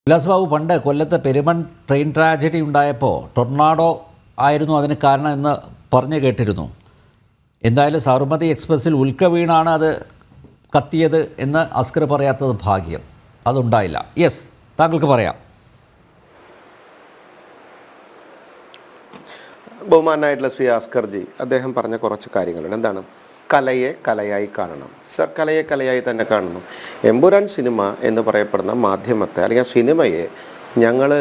വിലാസ് ബാബു, പണ്ട് കൊല്ലത്ത് Perumon train tragedy ഉണ്ടായപ്പോൾ ടൊർണാഡോ ആയിരുന്നു അതിന് കാരണം എന്ന് പറഞ്ഞു കേട്ടിരുന്നു. എന്തായാലും സബർമതി എക്സ്പ്രസ്സിൽ ഉൽക്ക വീണാണ് അത് കത്തിയത് എന്ന് അസ്കർ പറയാത്തത് ഭാഗ്യം. അതുണ്ടായില്ല. യെസ്, താങ്കൾക്ക് പറയാം. ബഹുമാനായിട്ടുള്ള ശ്രീ അസ്കർജി അദ്ദേഹം പറഞ്ഞ കുറച്ച് കാര്യങ്ങളുണ്ട്. എന്താണ്? കലയെ കലയായി കാണണം സർ, കലയെ കലയായി തന്നെ കാണണം. എമ്പുരാൻ സിനിമ എന്ന് പറയപ്പെടുന്ന മാധ്യമത്തെ അല്ലെങ്കിൽ സിനിമയെ ഞങ്ങൾ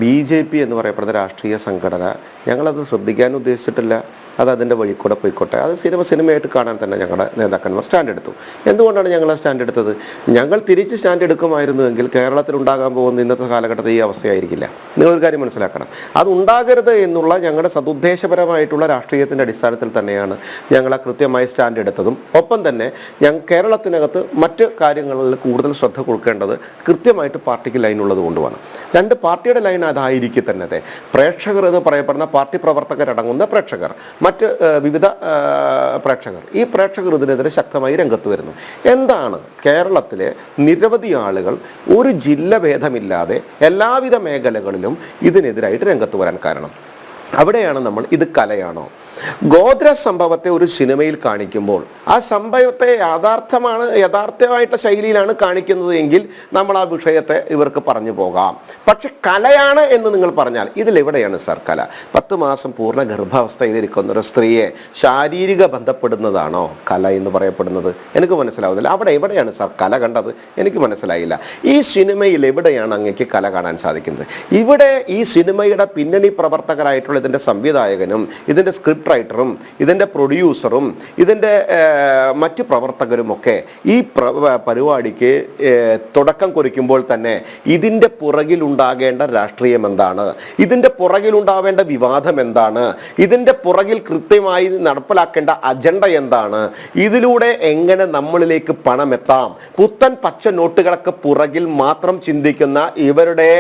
BJP എന്ന് പറയപ്പെടുന്ന രാഷ്ട്രീയ സംഘടന ഞങ്ങളത് ശ്രദ്ധിക്കാൻ ഉദ്ദേശിച്ചിട്ടില്ല. അത് അതിൻ്റെ വഴി കൂടെ പോയിക്കോട്ടെ. അത് സിനിമയായിട്ട് കാണാൻ തന്നെ ഞങ്ങളുടെ നേതാക്കന്മാർ സ്റ്റാൻഡ് എടുത്തു. എന്തുകൊണ്ടാണ് ഞങ്ങൾ ആ സ്റ്റാൻഡ് എടുത്തത്? ഞങ്ങൾ തിരിച്ച് സ്റ്റാൻഡ് എടുക്കുമായിരുന്നുവെങ്കിൽ കേരളത്തിൽ ഉണ്ടാകാൻ പോകുന്ന ഇന്നത്തെ കാലഘട്ടത്തിൽ ഈ അവസ്ഥയായിരിക്കില്ല. നിങ്ങളൊരു കാര്യം മനസ്സിലാക്കണം. അത് ഉണ്ടാകരുത് എന്നുള്ള ഞങ്ങളുടെ സതുദ്ദേശപരമായിട്ടുള്ള രാഷ്ട്രീയത്തിൻ്റെ അടിസ്ഥാനത്തിൽ തന്നെയാണ് ഞങ്ങൾ ആ കൃത്യമായി സ്റ്റാൻഡ് എടുത്തതും. ഒപ്പം തന്നെ കേരളത്തിനകത്ത് മറ്റ് കാര്യങ്ങളിൽ കൂടുതൽ ശ്രദ്ധ കൊടുക്കേണ്ടത് കൃത്യമായിട്ട് പാർട്ടിക്ക് ലൈൻ ഉള്ളത് കൊണ്ടുമാണ്. രണ്ട് പാർട്ടിയുടെ ലൈൻ അതായിരിക്കും തന്നെ. പ്രേക്ഷകർ എന്ന് പറയപ്പെടുന്ന പാർട്ടി പ്രവർത്തകരടങ്ങുന്ന പ്രേക്ഷകർ, മറ്റ് വിവിധ പ്രേക്ഷകർ, ഈ പ്രേക്ഷകർ ഇതിനെതിരെ ശക്തമായി രംഗത്ത് വരുന്നു. എന്താണ് കേരളത്തിലെ നിരവധി ആളുകൾ ഒരു ജില്ല ഭേദമില്ലാതെ എല്ലാവിധ മേഖലകളിലും ഇതിനെതിരായിട്ട് രംഗത്ത് വരാൻ കാരണം? അവിടെയാണ് നമ്മൾ ഇത് കലയാണോ? ഗോദ്ര സംഭവത്തെ ഒരു സിനിമയിൽ കാണിക്കുമ്പോൾ ആ സംഭവത്തെ യഥാർത്ഥമായിട്ടുള്ള ശൈലിയിലാണ് കാണിക്കുന്നത് എങ്കിൽ നമ്മൾ ആ വിഷയത്തെ ഇവർക്ക് പറഞ്ഞു പോകാം. പക്ഷെ കലയാണ് എന്ന് നിങ്ങൾ പറഞ്ഞാൽ ഇതിലെവിടെയാണ് സർ കല? 10 മാസം പൂർണ്ണ ഗർഭാവസ്ഥയിലിരിക്കുന്ന ഒരു സ്ത്രീയെ ശാരീരിക ബന്ധപ്പെടുന്നതാണോ കല എന്ന് പറയപ്പെടുന്നത്? എനിക്ക് മനസ്സിലാവുന്നില്ല. അവിടെ എവിടെയാണ് സർ കല കണ്ടത്? എനിക്ക് മനസ്സിലായില്ല. ഈ സിനിമയിൽ എവിടെയാണ് അങ്ങേക്ക് കല കാണാൻ സാധിക്കുന്നത്? ഇവിടെ ഈ സിനിമയുടെ പിന്നണി പ്രവർത്തകരായിട്ടുള്ള ഇതിൻ്റെ സംവിധായകനും ഇതിൻ്റെ സ്ക്രിപ്റ്റ് റൈറ്ററും ഇതിൻ്റെ പ്രൊഡ്യൂസറും ഇതിൻ്റെ മറ്റ് പ്രവർത്തകരുമൊക്കെ ഈ പരിപാടിക്ക് തുടക്കം കുറിക്കുമ്പോൾ തന്നെ ഇതിൻ്റെ പുറകിലുണ്ടാകേണ്ട രാഷ്ട്രീയം എന്താണ്, ഇതിൻ്റെ പുറകിലുണ്ടാവേണ്ട വിവാദം എന്താണ്, ഇതിൻ്റെ പുറകിൽ കൃത്യമായി നടപ്പിലാക്കേണ്ട അജണ്ട എന്താണ്, ഇതിലൂടെ എങ്ങനെ നമ്മളിലേക്ക് പണമെത്താം, പുത്തൻ പച്ച നോട്ടുകളൊക്കെ പുറകിൽ മാത്രം ചിന്തിക്കുന്ന ഇവരുടെ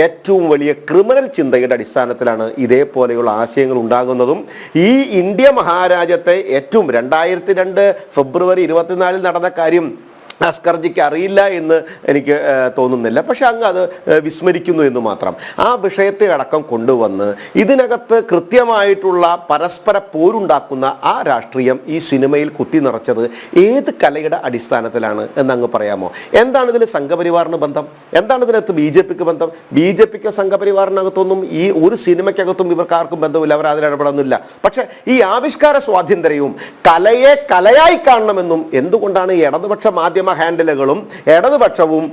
ഏറ്റവും വലിയ ക്രിമിനൽ ചിന്തയുടെ അടിസ്ഥാനത്തിലാണ് ഇതേപോലെയുള്ള ആശയങ്ങൾ ഉണ്ടാകുന്നതും. ഈ ഇന്ത്യ മഹാരാജ്യത്തെ ഏറ്റവും 2002 ഫെബ്രുവരി 24 നടന്ന കാര്യം അസ്കർജിക്ക് അറിയില്ല എന്ന് എനിക്ക് തോന്നുന്നില്ല. പക്ഷെ അങ്ങ് അത് വിസ്മരിക്കുന്നു എന്ന് മാത്രം. ആ വിഷയത്തെ അടക്കം കൊണ്ടുവന്ന് ഇതിനകത്ത് കൃത്യമായിട്ടുള്ള പരസ്പര പോരുണ്ടാക്കുന്ന ആ രാഷ്ട്രീയം ഈ സിനിമയിൽ കുത്തി നിറച്ചത് ഏത് കലയുടെ അടിസ്ഥാനത്തിലാണ് എന്നങ്ങ് പറയാമോ? എന്താണ് ഇതിന് സംഘപരിവാറിന് ബന്ധം? എന്താണ് ഇതിനകത്ത് BJPക്ക് ബന്ധം? BJPക്ക് സംഘപരിവാറിനകത്തൊന്നും ഈ ഒരു സിനിമയ്ക്കകത്തും ഇവർക്ക് ആർക്കും ബന്ധമില്ല. അവർ അതിലിടപെടുന്നില്ല. പക്ഷെ ഈ ആവിഷ്കാര സ്വാതന്ത്ര്യവും കലയെ കലയായി കാണണമെന്നും എന്തുകൊണ്ടാണ് ഈ ഇടതുപക്ഷ മാധ്യമ ഹാൻഡിലുകളും ഇടതുപക്ഷവും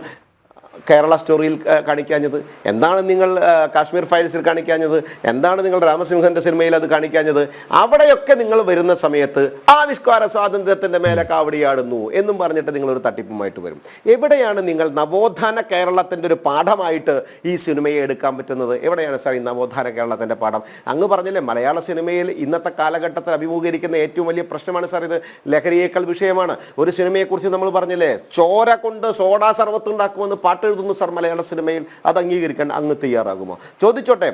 കേരള സ്റ്റോറിയിൽ കാണിക്കാഞ്ഞത്? എന്താണ് നിങ്ങൾ കാശ്മീർ ഫയൽസിൽ കാണിക്കാഞ്ഞത്? എന്താണ് നിങ്ങൾ രാമസിംഹന്റെ സിനിമയിൽ അത് കാണിക്കാഞ്ഞത്? അവിടെയൊക്കെ നിങ്ങൾ വരുന്ന സമയത്ത് ആവിഷ്കാര സ്വാതന്ത്ര്യത്തിന്റെ മേലെ കാവടിയാടുന്നു എന്നും പറഞ്ഞിട്ട് നിങ്ങളൊരു തട്ടിപ്പുമായിട്ട് വരും. എവിടെയാണ് നിങ്ങൾ നവോത്ഥാന കേരളത്തിന്റെ ഒരു പാഠമായിട്ട് ഈ സിനിമയെ എടുക്കാൻ പറ്റുന്നത്? എവിടെയാണ് സാർ ഈ നവോത്ഥാന കേരളത്തിന്റെ പാഠം? അങ്ങ് പറഞ്ഞില്ലേ, മലയാള സിനിമയിൽ ഇന്നത്തെ കാലഘട്ടത്തിൽ അഭിമുഖീകരിക്കുന്ന ഏറ്റവും വലിയ പ്രശ്നമാണ് സാർ ഇത്. ലഹരിയേക്കാൾ വിഷയമാണ്. ഒരു സിനിമയെക്കുറിച്ച് നമ്മൾ പറഞ്ഞില്ലേ, ചോര കൊണ്ട് സോഡാ സർവത്ത് ഉണ്ടാക്കുമെന്ന് പാട്ട് എഴുതുന്നു സാർ മലയാള സിനിമയിൽ. അത് അംഗീകരിക്കാൻ അങ്ങ് തയ്യാറാകുമോ? ചോദിച്ചോട്ടെ.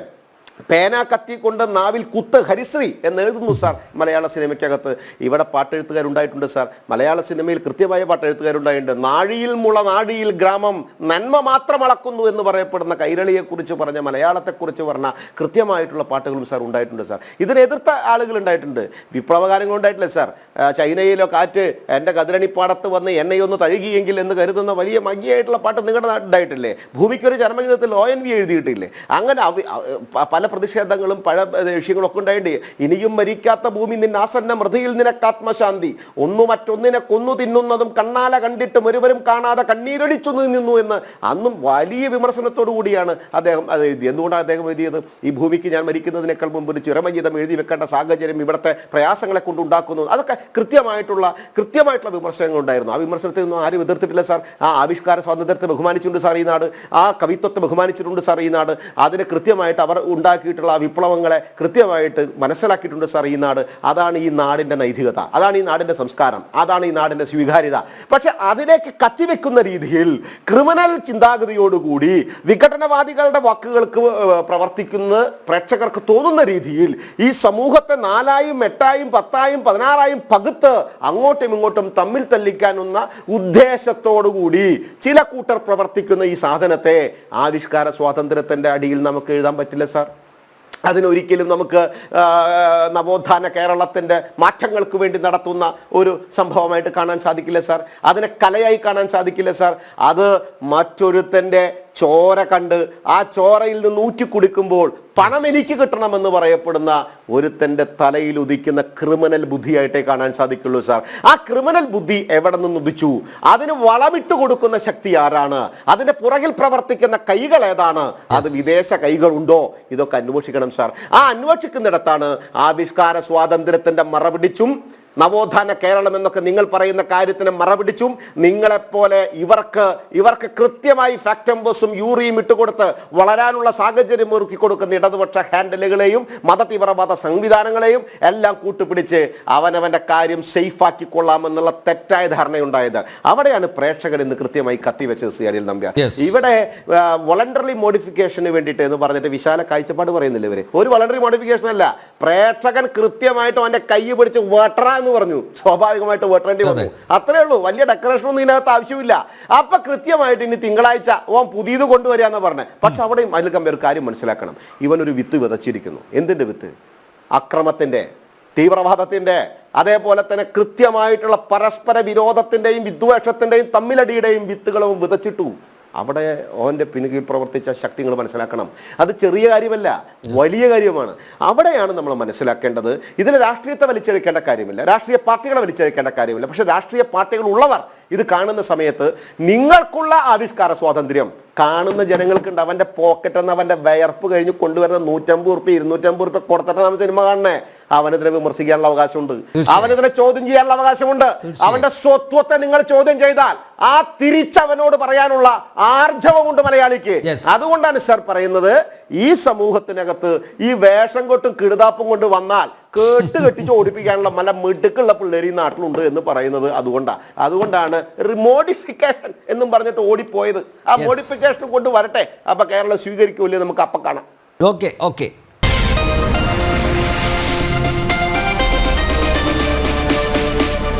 പേന കത്തി കൊണ്ട് നാവിൽ കുത്ത് ഹരിശ്രീ എന്ന് എഴുതുന്നു സാർ മലയാള സിനിമയ്ക്കകത്ത്. ഇവിടെ പാട്ടെഴുത്തുകാരുണ്ടായിട്ടുണ്ട് സാർ. മലയാള സിനിമയിൽ കൃത്യമായ പാട്ടെഴുത്തുകാരുണ്ടായിട്ടുണ്ട്. നാഴിയിൽ മുള നാഴിയിൽ ഗ്രാമം നന്മ മാത്രം അളക്കുന്നു എന്ന് പറയപ്പെടുന്ന കൈരളിയെക്കുറിച്ച് പറഞ്ഞ, മലയാളത്തെക്കുറിച്ച് പറഞ്ഞ കൃത്യമായിട്ടുള്ള പാട്ടുകളും സാർ ഉണ്ടായിട്ടുണ്ട് സാർ. ഇതിനെ എതിർത്ത ആളുകൾ ഉണ്ടായിട്ടുണ്ട്. വിപ്ലവകാലങ്ങൾ ഉണ്ടായിട്ടില്ലേ സാർ? ചൈനയിലോ കാറ്റ് എൻ്റെ കതിരണിപ്പാടത്ത് വന്ന് എന്നെ ഒന്ന് തഴുകിയെങ്കിൽ എന്ന് കരുതുന്ന വലിയ മങ്ങിയായിട്ടുള്ള പാട്ട് നിങ്ങളുടെ നാട്ടിലുണ്ടായിട്ടില്ലേ? ഭൂമിക്കൊരു ചരമഗീതത്തിൽ ONV എഴുതിയിട്ടില്ലേ? അങ്ങനെ പല പ്രതിഷേധങ്ങളും പല വിഷയങ്ങളൊക്കെ ഉണ്ടായിട്ടുണ്ട്. ഇനിയും മരിക്കാത്ത ഭൂമി നിന്നെ ആസന്ന മൃതിയിൽ നിനക്കാത്മശാന്തി, ഒന്നു മറ്റൊന്നിനെ കൊന്നു തിന്നുന്നതും കണ്ണാല കണ്ടിട്ടും ഒരുവരും കാണാതെ കണ്ണീരൊലിച്ചു നിന്നു എന്ന് അന്നും വലിയ വിമർശനത്തോടു കൂടിയാണ് അദ്ദേഹം അത് എഴുതിയത്. എന്തുകൊണ്ടാണ് അദ്ദേഹം എഴുതിയത്? ഈ ഭൂമിക്ക് ഞാൻ മരിക്കുന്നതിനേക്കാൾ മുമ്പ് ഒരു ചുരമഗീതം എഴുതി വെക്കേണ്ട സാഹചര്യം ഇവിടുത്തെ പ്രയാസങ്ങളെ കൊണ്ടുണ്ടാക്കുന്നു. അതൊക്കെ കൃത്യമായിട്ടുള്ള വിമർശനങ്ങൾ ഉണ്ടായിരുന്നു. ആ വിമർശനത്തെ ഒന്നും ആരും എതിർത്തിട്ടില്ല സാർ. ആ ആവിഷ്കാര സ്വാതന്ത്ര്യത്തെ ബഹുമാനിച്ചിട്ടുണ്ട് സാർ ഈ നാട്. ആ കവിത്വത്തെ ബഹുമാനിച്ചിട്ടുണ്ട് സാർ ഈ നാട്. അതിന് കൃത്യമായിട്ട് അവർ ഉണ്ടായ ഉണ്ടാക്കിയിട്ടുള്ള വിപ്ലവങ്ങളെ കൃത്യമായിട്ട് മനസ്സിലാക്കിയിട്ടുണ്ട് സാർ ഈ നാട്. അതാണ് ഈ നാടിൻ്റെ നൈതികത, അതാണ് ഈ നാടിൻ്റെ സംസ്കാരം, അതാണ് ഈ നാടിൻ്റെ സ്വീകാര്യത. പക്ഷെ അതിലേക്ക് കത്തിവെക്കുന്ന രീതിയിൽ ക്രിമിനൽ ചിന്താഗതിയോടുകൂടി വിഘടനവാദികളുടെ വാക്കുകൾക്ക് പ്രവർത്തിക്കുന്ന പ്രേക്ഷകർക്ക് തോന്നുന്ന രീതിയിൽ ഈ സമൂഹത്തെ 4ആയും 8ആയും 10ആയും 16ആയും പകുത്ത് അങ്ങോട്ടും ഇങ്ങോട്ടും തമ്മിൽ തല്ലിക്കാനുള്ള ഉദ്ദേശത്തോടുകൂടി ചില കൂട്ടർ പ്രവർത്തിക്കുന്ന ഈ സാധനത്തെ ആവിഷ്കാര സ്വാതന്ത്ര്യത്തിൻ്റെ അടിയിൽ നമുക്ക് എഴുതാൻ പറ്റില്ല സാർ. അതിനൊരിക്കലും നമുക്ക് നവോത്ഥാന കേരളത്തിൻ്റെ മാറ്റങ്ങൾക്ക് വേണ്ടി നടത്തുന്ന ഒരു സംഭവമായിട്ട് കാണാൻ സാധിക്കില്ല സാർ. അതിനെ കലയായി കാണാൻ സാധിക്കില്ല സാർ. അത് മറ്റൊരുത്തൻ്റെ ചോര കണ്ട് ആ ചോരയിൽ നിന്ന് ഊറ്റി കുടിക്കുമ്പോൾ പണം എനിക്ക് കിട്ടണമെന്ന് പറയപ്പെടുന്ന ഒരുത്തൻ്റെ തലയിൽ ഉദിക്കുന്ന ക്രിമിനൽ ബുദ്ധിയായിട്ടേ കാണാൻ സാധിക്കുള്ളൂ സാർ. ആ ക്രിമിനൽ ബുദ്ധി എവിടെ നിന്ന് ഉദിച്ചു? അതിന് വളമിട്ട് കൊടുക്കുന്ന ശക്തി ആരാണ്? അതിന്റെ പുറകിൽ പ്രവർത്തിക്കുന്ന കൈകൾ ഏതാണ്? അത് വിദേശ കൈകളുണ്ടോ? ഇതൊക്കെ അന്വേഷിക്കണം സാർ. ആ അന്വേഷിക്കുന്നിടത്താണ് ആവിഷ്കാര സ്വാതന്ത്ര്യത്തിന്റെ മറപിടിച്ചും നവോത്ഥാന കേരളം എന്നൊക്കെ നിങ്ങൾ പറയുന്ന കാര്യത്തിന് മറപിടിച്ചും നിങ്ങളെപ്പോലെ ഇവർക്ക് കൃത്യമായി ഫാക്ടംബോസും യൂറിയും ഇട്ടുകൊടുത്ത് വളരാനുള്ള സാഹചര്യം ഒരുക്കി കൊടുക്കുന്ന ഇടതുപക്ഷ ഹാൻഡലുകളെയും മതതീവ്രവാദ സംവിധാനങ്ങളെയും എല്ലാം കൂട്ടുപിടിച്ച് അവനവന്റെ കാര്യം സേഫാക്കിക്കൊള്ളാമെന്നുള്ള തെറ്റായ ധാരണയുണ്ടായത്. അവിടെയാണ് പ്രേക്ഷകർ ഇന്ന് കൃത്യമായി കത്തിവെച്ചത്. സി അനിൽ നമ്പ്യാർ ഇവിടെ വോളണ്ടറി മോഡിഫിക്കേഷന് വേണ്ടിയിട്ട് എന്ന് പറഞ്ഞിട്ട് വിശാല കാഴ്ചപ്പാട് പറയുന്നില്ല. ഇവര് ഒരു വോളണ്ടറി മോഡിഫിക്കേഷൻ അല്ല, പ്രേക്ഷകൻ കൃത്യമായിട്ടും അവന്റെ കൈ പിടിച്ച് വേട്ടറ പറഞ്ഞു, സ്വാഭാവികമായിട്ട് വേട്ടേണ്ടി വന്നു. അത്രേ ഉള്ളൂ. വലിയ ഡെക്കറേഷൻ ഒന്നും ഇതിനകത്ത് ആവശ്യമില്ല. അപ്പൊ കൃത്യമായിട്ട് ഇനി തിങ്കളാഴ്ച ഓൻ പുതിയത് കൊണ്ടുവരികയെന്ന് പറഞ്ഞത്. പക്ഷെ അവിടെയും അതിൽ ഒരു കാര്യം മനസ്സിലാക്കണം. ഇവനൊരു വിത്ത് വിതച്ചിരിക്കുന്നു. എന്തിന്റെ വിത്ത്? അക്രമത്തിന്റെ, തീവ്രവാദത്തിന്റെ, അതേപോലെ തന്നെ കൃത്യമായിട്ടുള്ള പരസ്പര വിരോധത്തിന്റെയും വിദ്വേഷത്തിന്റെയും തമ്മിലടിയുടെയും വിത്തുകളും വിതച്ചിട്ടു. അവിടെ ഓൻ്റെ പിന്നിൽ പ്രവർത്തിച്ച ശക്തികൾ മനസ്സിലാക്കണം. അത് ചെറിയ കാര്യമല്ല, വലിയ കാര്യമാണ്. അവിടെയാണ് നമ്മൾ മനസ്സിലാക്കേണ്ടത്. ഇതിൽ രാഷ്ട്രീയത്തെ വലിച്ചെടുക്കേണ്ട കാര്യമില്ല, രാഷ്ട്രീയ പാർട്ടികളെ വലിച്ചെടുക്കേണ്ട കാര്യമില്ല. പക്ഷെ രാഷ്ട്രീയ പാർട്ടികൾ ഉള്ളവർ ഇത് കാണുന്ന സമയത്ത് നിങ്ങൾക്കുള്ള ആവിഷ്കാര സ്വാതന്ത്ര്യം കാണുന്ന ജനങ്ങൾക്കുണ്ട്. അവൻ്റെ പോക്കറ്റ് എന്ന് അവൻ്റെ വയർപ്പ് കഴിഞ്ഞ് കൊണ്ടുവരുന്ന 150 ഉറുപ്പ്യ 250 ഉറുപ്പ്യ കൊടുത്തിട്ട് നമ്മൾ സിനിമ കാണണേ. അവനെതിരെ വിമർശിക്കാനുള്ള അവകാശമുണ്ട്, അവനെതിരെ ചോദ്യം ചെയ്യാനുള്ള അവകാശമുണ്ട്. അവന്റെ സ്വത്വത്തെ നിങ്ങൾ ചോദ്യം ചെയ്താൽ ആ തിരിച്ചവനോട് പറയാനുള്ള ആർജവമുണ്ട് മലയാളിക്ക്. അതുകൊണ്ടാണ് സർ പറയുന്നത്, ഈ സമൂഹത്തിനകത്ത് ഈ വേഷം കൊട്ടും കിടുതാപ്പും കൊണ്ട് വന്നാൽ കെട്ടിച്ച് ഓടിപ്പിക്കാനുള്ള മല മിടുക്കുള്ള പിള്ളേർ ഈ നാട്ടിലുണ്ട് എന്ന് പറയുന്നത് അതുകൊണ്ടാണ് മോഡിഫിക്കേഷൻ എന്നും പറഞ്ഞിട്ട് ഓടിപ്പോയത്. ആ മോഡിഫിക്കേഷൻ കൊണ്ട് വരട്ടെ, അപ്പൊ കേരളം സ്വീകരിക്കൂലേ നമുക്ക് അപ്പൊ കാണാം. ഓക്കെ.